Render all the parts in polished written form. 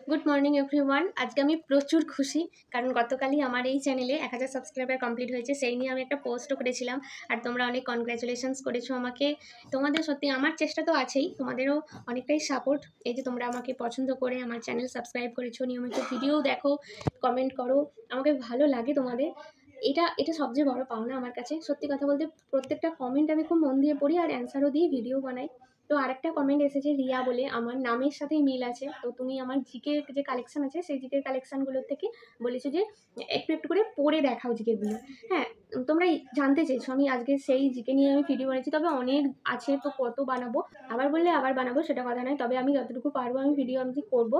Good morning everyone. আজকে আমি প্রচুর খুশি, কারণ গতকালই আমার এই চ্যানেলে 1000 সাবস্ক্রাইবার কমপ্লিট হয়েছে। সেই নিয়ে আমি একটা পোস্টও করেছিলাম, আর তোমরা অনেক কনগ্র্যাচুলেশনস করেছো আমাকে। তোমাদের সত্যি আমার চেষ্টা তো আছেই, তোমাদেরও অনেকটাই সাপোর্ট। এই যে তোমরা আমাকে পছন্দ করে আমার চ্যানেল সাবস্ক্রাইব করেছো, নিয়মিত ভিডিও দেখো, কমেন্ট করো, আমাকে ভালো লাগে তোমাদের। এটা এটা সবচেয়ে বড় পাওনা আমার কাছে। সত্যি কথা বলতে প্রত্যেকটা কমেন্ট আমি খুব মন দিয়ে পড়ি আর অ্যান্সারও দিয়ে ভিডিও বানাই। তো আরেকটা কমেন্ট এসেছে রিয়া বলে, আমার নামের সাথেই মিল আছে। তো তুমি আমার জিকের যে কালেকশন আছে সেই জিকের কালেকশনগুলোর থেকে বলেছো যে একটু একটু করে পড়ে দেখাও জিকেগুলো। হ্যাঁ, তোমরা জানতে চেয়েছো, আমি আজকে সেই জিকে নিয়ে আমি ভিডিও বানিয়েছি। তবে অনেক আছে, তো কত বানাবো, আবার বললে আবার বানাবো, সেটা কথা নয়। তবে আমি যতটুকু পারবো আমি ভিডিও আমি করবো।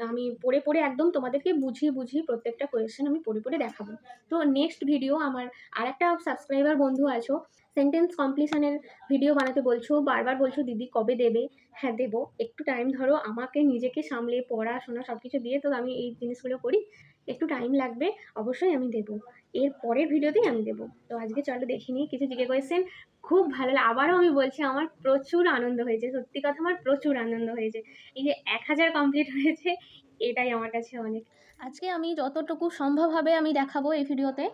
আমি পড়ে পড়ে একদম তোমাদেরকে বুঝিয়ে বুঝিয়ে প্রত্যেকটা কোয়েশ্চেন আমি পড়ে পড়ে দেখাবো। তো নেক্সট ভিডিও আমার আর একটা সাবস্ক্রাইবার বন্ধু আছো, সেন্টেন্স কমপ্লিশনের ভিডিও বানাতে বলছো, বারবার বলছো দিদি কবে দেবে। হ্যাঁ দেবো, একটু টাইম ধরো, আমাকে নিজেকে সামলে পড়াশোনা সব কিছু দিয়ে তো আমি এই জিনিসগুলো করি, একটু টাইম লাগবে, অবশ্যই আমি দেবো। এর পরের ভিডিওতেই আমি দেবো। তো আজকে চলো দেখে নিই কিছু জিকে কোয়েশ্চেন। খুব ভালো আবারও আমি বলছি, আমার প্রচুর আনন্দ হয়েছে, সত্যি কথা আমার প্রচুর আনন্দ হয়েছে। এই যে 1000 কমপ্লিট হয়েছে, এটাই আমার কাছে অনেক। আজকে আমি যতটুকু সম্ভব হবে আমি দেখাবো এই ভিডিওতে।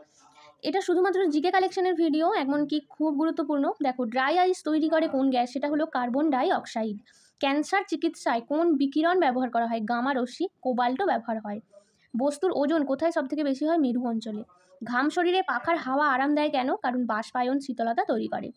এটা শুধুমাত্র জিকে কালেকশনের ভিডিও, এমনকি খুব গুরুত্বপূর্ণ। দেখো, ড্রাই আইস তৈরি করে কোন গ্যাস, সেটা হলো কার্বন ডাই অক্সাইড। ক্যান্সার চিকিৎসায় কোন বিকিরণ ব্যবহার করা হয়, গামা রশ্মি, কোবাল্টও ব্যবহার হয়। বস্তুর ওজন কোথায় সবথেকে বেশি হয়, মেরু অঞ্চলে। ঘাম শরীরে পাখার হাওয়া আরাম দেয় কেন, কারণ বাষ্পায়ন শীতলতা তৈরি করে।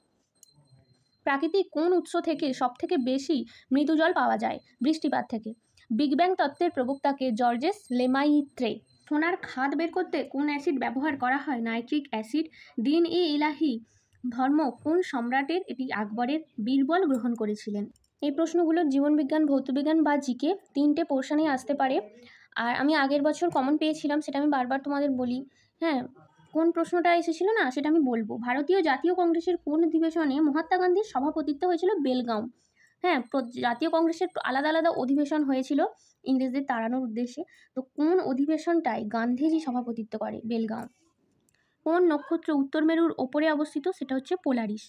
প্রাকৃতিক কোন উৎস থেকে সবথেকে বেশি মৃদু জল পাওয়া যায়, বৃষ্টিপাত থেকে। বিগ ব্যাং তত্ত্বের প্রবক্তাকে, জর্জেস লেমাইত্রে। সোনার খাদ বের করতে কোন অ্যাসিড ব্যবহার করা হয়, নাইট্রিক অ্যাসিড। দিন ই ইলাহি ধর্ম কোন সম্রাটের, এটি আকবরের। বীরবল গ্রহণ করেছিলেন। এই প্রশ্নগুলো জীবনবিজ্ঞান, ভৌতবিজ্ঞান বা জিকে তিনটে পোর্শনেই আসতে পারে। আর আমি আগের বছর কমন পেয়েছিলাম, সেটা আমি বারবার তোমাদের বলি। হ্যাঁ, কোন প্রশ্নটা এসেছিল না সেটা আমি বলবো। ভারতীয় জাতীয় কংগ্রেসের কোন অধিবেশনে মহাত্মা গান্ধীর সভাপতিত্ব হয়েছিল, বেলগাঁও। হ্যাঁ, জাতীয় কংগ্রেসের আলাদা আলাদা অধিবেশন হয়েছিল ইংরেজদের তাড়ানোর উদ্দেশ্যে। তো কোন অধিবেশনটায় গান্ধীজি সভাপতিত্ব করে, বেলগাঁও। কোন নক্ষত্র উত্তর মেরুর ওপরে অবস্থিত, সেটা হচ্ছে পোলারিস।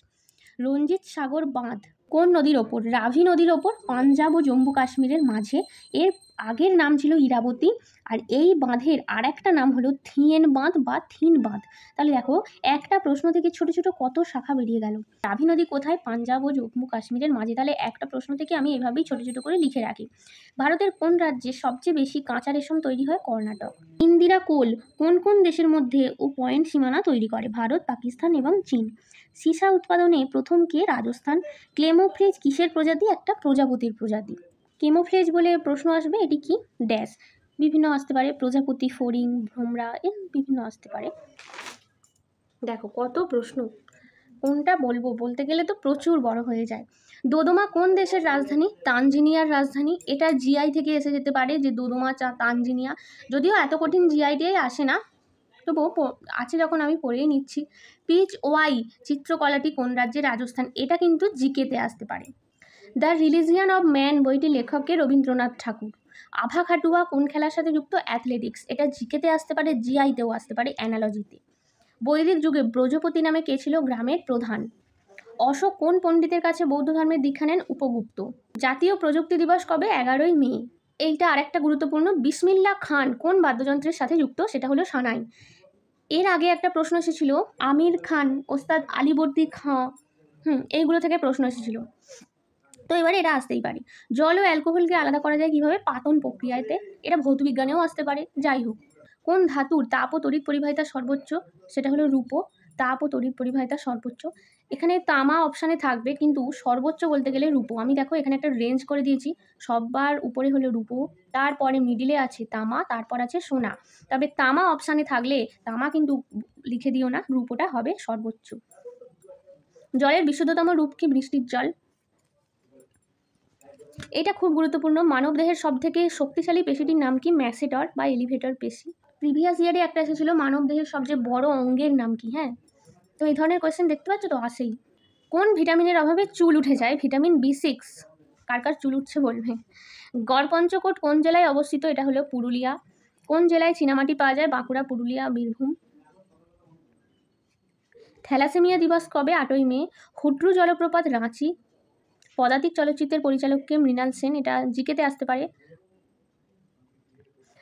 রঞ্জিত সাগর বাঁধ কোন নদীর ওপর, রাভি নদীর ওপর, পাঞ্জাব ও জম্মু কাশ্মীরের মাঝে। এর আগের নাম ছিল ইরাবতী, আর এই বাঁধের আর একটা নাম হলো থিয়েন বাঁধ বা থিন বাঁধ। তাহলে দেখো, একটা প্রশ্ন থেকে ছোট ছোট কত শাখা বেরিয়ে গেল। রাভি নদী কোথায়, পাঞ্জাব ও জম্মু কাশ্মীরের মাঝে। তাহলে একটা প্রশ্ন থেকে আমি এভাবেই ছোট ছোট করে লিখে রাখি। ভারতের কোন রাজ্যে সবচেয়ে বেশি কাঁচা রেশম তৈরি হয়, কর্ণাটক। ইন্দিরা কোল কোন কোন দেশের মধ্যে ও পয়েন্ট সীমানা তৈরি করে, ভারত, পাকিস্তান এবং চীন। সীসা উৎপাদনে প্রথম কে, রাজস্থান। ক্লেমোফ্লেজ কিসের প্রজাতি, একটা প্রজাপতির প্রজাতি। কেমোফ্লেজ বলে প্রশ্ন আসবে, এটি কি, ড্যাশ। বিভিন্ন আসতে পারে, প্রজাপতি, ফড়িং, ভ্রমরা, এর বিভিন্ন আসতে পারে। দেখো কত প্রশ্ন, কোনটা বলবো, বলতে গেলে তো প্রচুর বড় হয়ে যায়। দোদোমা কোন দেশের রাজধানী, তানজিনিয়ার রাজধানী। এটা জিআই থেকে এসে যেতে পারে, যে দোদোমা চা তানজিনিয়া। যদিও এত কঠিন জিআইটাই আসে না, তবুও আছে যখন আমি পড়েই নিচ্ছি। পিচ ওয়াই চিত্রকলাটি কোন রাজ্যে, রাজস্থান। এটা কিন্তু জিকেতে আসতে পারে। দ্য রিলিজিয়ান অব ম্যান বইটি লেখককে, রবীন্দ্রনাথ ঠাকুর। আভা খাটুয়া কোন খেলার সাথে যুক্ত, অ্যাথলেটিক্স। এটা জিকেতে আসতে পারে, জিআইতেও আসতে পারে, অ্যানালজিতে। বৈদিক যুগে ব্রজপতি নামে কে ছিল, গ্রামের প্রধান। অশোক কোন পণ্ডিতের কাছে বৌদ্ধ ধর্মের দীক্ষা নেন, উপগুপ্ত। জাতীয় প্রযুক্তি দিবস কবে, 11ই মে। এইটা আরেকটা গুরুত্বপূর্ণ, বিসমিল্লাহ খান কোন বাদ্যযন্ত্রের সাথে যুক্ত, সেটা হলো সানাই। এর আগে একটা প্রশ্ন এসেছিল, আমির খান, ওস্তাদ আলীবর্দী খাঁ, এইগুলো থেকে প্রশ্ন এসেছিল। তো এবারে এটা আসতেই পারে। জল ও অ্যালকোহলকে আলাদা করা যায় কিভাবে, পাতন প্রক্রিয়াতে। এটা ভৌতবিজ্ঞানেও আসতে পারে। যাই হোক, কোন ধাতুর তাপ ও তড়িৎ পরিবাহিতা সর্বোচ্চ, সেটা হলো রূপো। তাপ ও তড়িৎ পরিবাহিতা সর্বোচ্চ। এখানে তামা অপশানে থাকবে, কিন্তু সর্বোচ্চ বলতে গেলে রূপো। আমি দেখো এখানে একটা রেঞ্জ করে দিয়েছি, সবার উপরে হলো রূপো, তারপরে মিডিলে আছে তামা, তারপর আছে সোনা। তবে তামা অপশানে থাকলে তামা কিন্তু লিখে দিও না, রূপোটা হবে সর্বোচ্চ। জলের বিশুদ্ধতম রূপ কি, বৃষ্টির জল। এটা খুব গুরুত্বপূর্ণ, মানবদেহের সবথেকে শক্তিশালী পেশিটির নাম কি, ম্যাসেটর বা এলিভেটর পেশি। প্রিভিয়াস ইয়ারে একটা এসেছিল, মানবদেহের সবচেয়ে বড় অঙ্গের নাম কি। হ্যাঁ, তো এই ধরনের কোয়েশ্চেন দেখতে পাচ্ছ তো আসেই। কোন ভিটামিনের অভাবে চুল উঠে যায়, ভিটামিন B6। কার কার চুল উঠছে বলবে। গড়পঞ্চকোট কোন জেলায় অবস্থিত, এটা হলো পুরুলিয়া। কোন জেলায় চীনামাটি পাওয়া যায়, বাঁকুড়া, পুরুলিয়া, বীরভূম। থ্যালাসেমিয়া দিবস কবে, 8ই মে। হুড্রু জলপ্রপাত, রাঁচি। পদাতিক চলচ্চিত্রের পরিচালককে, মৃণাল সেন। এটা জিকেতে আসতে পারে।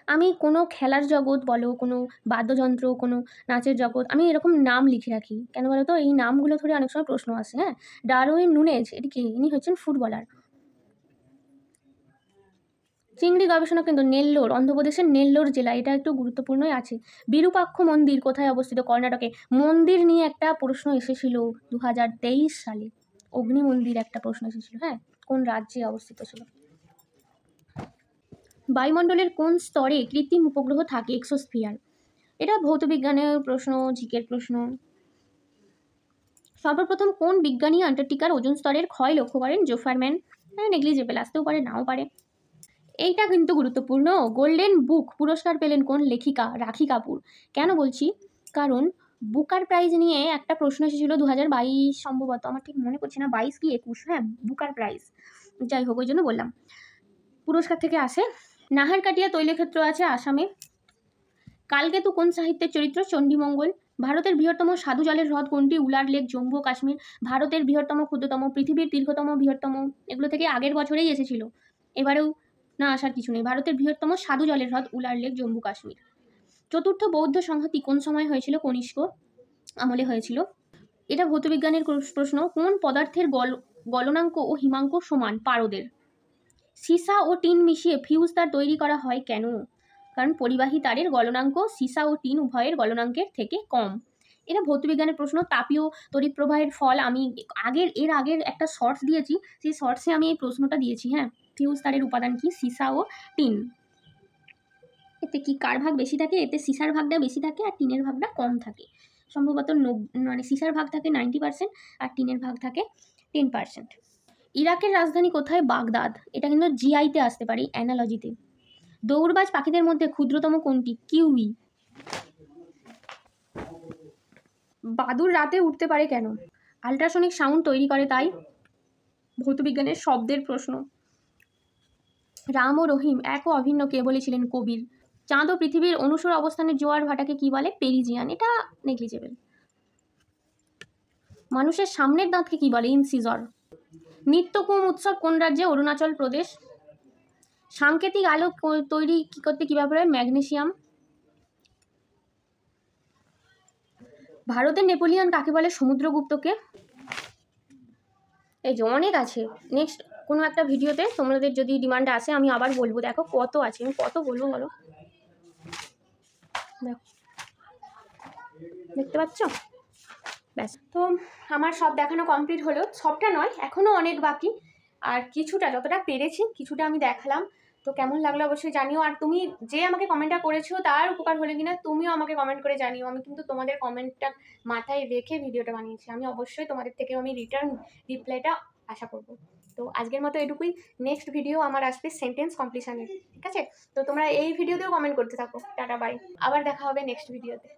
আমি কোনো খেলার জগৎ বলো, কোনো বাদ্যযন্ত্র, কোনো নাচের জগৎ, আমি এরকম নাম লিখে রাখি। কেন বলো তো? এই নামগুলো ধরে অনেক সময় প্রশ্ন আসে। হ্যাঁ, ডারউইন নুনেজ, এটি কি? ইনি হচ্ছেন ফুটবলার। চিংড়ি গবেষণা কেন্দ্র নেল্লোর, অন্ধ্রপ্রদেশের নেল্লোর জেলা, এটা একটু গুরুত্বপূর্ণই আছে। বিরূপাক্ষ মন্দির কোথায় অবস্থিত? কর্ণাটকে। মন্দির নিয়ে একটা প্রশ্ন এসেছিল 2023 সালে, অগ্নি মন্দির একটা প্রশ্ন এসেছিল। হ্যাঁ, কোন রাজ্যে অবস্থিত ছিল? বায়ুমণ্ডলের কোন স্তরে কৃত্রিম উপগ্রহ থাকে? এক্সোস্ফিয়ার। এটা ভৌতবিজ্ঞানের প্রশ্ন, জিকের প্রশ্ন। সর্বপ্রথম কোন বিজ্ঞানী আন্টার্কটিকার ওজোন স্তরের ক্ষয় লক্ষ্য করেন? জোফারম্যান। হ্যাঁ, নেগলিজেবল, আসতেও পারে নাও পারে। এইটা কিন্তু গুরুত্বপূর্ণ। গোল্ডেন বুক পুরস্কার পেলেন কোন লেখিকা? রাখি কাপুর। কেন বলছি? কারণ বুকার প্রাইজ নিয়ে একটা প্রশ্ন এসেছিল 2022 সম্ভবত, আমার ঠিক মনে পড়ছে না, 22 কি 21, হ্যাঁ, বুকার প্রাইজ। যাই হোক, ওই জন্য বললাম পুরস্কার থেকে আসে। নাহারকাটিয়া তৈলক্ষেত্র আছে আসামে। কালকেতু কোন সাহিত্যের চরিত্র? চণ্ডীমঙ্গল। ভারতের বৃহত্তম স্বাদু জলের হ্রদ কোনটি? উলার লেক, জম্মু ও কাশ্মীর। ভারতের বৃহত্তম, ক্ষুদ্রতম, পৃথিবীর দীর্ঘতম, বৃহত্তম, এগুলো থেকে আগের বছরেই এসেছিল, এবারেও না আসার কিছু নেই। ভারতের বৃহত্তম স্বাদু জলের হ্রদ উলার লেক, জম্মু কাশ্মীর। চতুর্থ বৌদ্ধ সংহতি কোন সময় হয়েছিল? কনিষ্ক আমলে হয়েছিল। এটা ভৌতবিজ্ঞানের প্রশ্ন। কোন পদার্থের গলনাঙ্ক ও হিমাঙ্ক সমান? পারদের। সীসা ও টিন মিশিয়ে ফিউজ তার তৈরি করা হয় কেন? কারণ পরিবাহী তারের গলনাঙ্ক সীসা ও টিন উভয়ের গলনাঙ্কের থেকে কম। এটা ভৌতবিজ্ঞানের প্রশ্ন। তাপীয় তড়িৎ প্রবাহের ফল, আমি এর আগের একটা শর্টস দিয়েছি, সেই শর্টসে আমি এই প্রশ্নটা দিয়েছি। হ্যাঁ, ফিউজ তারের উপাদান কি? সীসা ও টিন। এতে কি কার ভাগ বেশি থাকে? এতে সীসার ভাগটা বেশি থাকে আর টিনের ভাগটা কম থাকে। সম্ভবত মানে সীসার ভাগ থাকে 90% আর টিনের ভাগ থাকে 10%। ইরাকের রাজধানী কোথায়? বাগদাদ। এটা কিন্তু জিআইতে আসতে পারে, অ্যানালজিতে। দৌড়বাজ পাখিদের মধ্যে ক্ষুদ্রতম কোনটি? কিউই। বাদুর রাতে উঠতে পারে কেন? আল্ট্রাসনিক সাউন্ড তৈরি করে তাই। ভৌতবিজ্ঞানের শব্দের প্রশ্ন। রাম ও রহিম এক ও অভিন্ন কে বলেছিলেন? কবির। চাঁদ ও পৃথিবীর অনুসর অবস্থানের জোয়ার ভাটাকে কি বলে? পেরিজিয়ান। এটা নেগলিজেবল। মানুষের সামনের দাঁতকে কি বলে? ইনসিজর। নিত্যকুম উৎসব কোন রাজ্যে? অরুণাচল প্রদেশ। সাংকেতিক আলো তৈরি করতে কি ব্যবহার হয়? ম্যাগনেসিয়াম। ভারতের নেপোলিয়ন কাকে বলে? সমুদ্রগুপ্তকে। এই যে অনেক আছে। নেক্সট কোনো একটা ভিডিওতে তোমাদের যদি ডিমান্ড আসে আমি আবার বলবো। দেখো কত আছে, আমি কত বলবো বলো। দেখো, দেখতে পাচ্ছ? ব্যাস, তো আমার সব দেখানো কমপ্লিট হলো। সবটা নয়, এখনও অনেক বাকি। আর কিছুটা, যতটা পেরেছি কিছুটা আমি দেখালাম। তো কেমন লাগলো অবশ্যই জানিও। আর তুমি যে আমাকে কমেন্টটা করেছো তার উপকার হলে কিনা তুমিও আমাকে কমেন্ট করে জানিও। আমি কিন্তু তোমাদের কমেন্টটা মাথায় রেখে ভিডিওটা বানিয়েছি। আমি অবশ্যই তোমাদের থেকেও আমি রিটার্ন রিপ্লাইটা আশা করব। তো আজকের মতো এটুকুই। নেক্সট ভিডিও আমার আসবে সেন্টেন্স কমপ্লিশনের, ঠিক আছে? তো তোমরা এই ভিডিওতেও কমেন্ট করতে থাকো। Tata, bye. আবার দেখা হবে নেক্সট ভিডিওতে।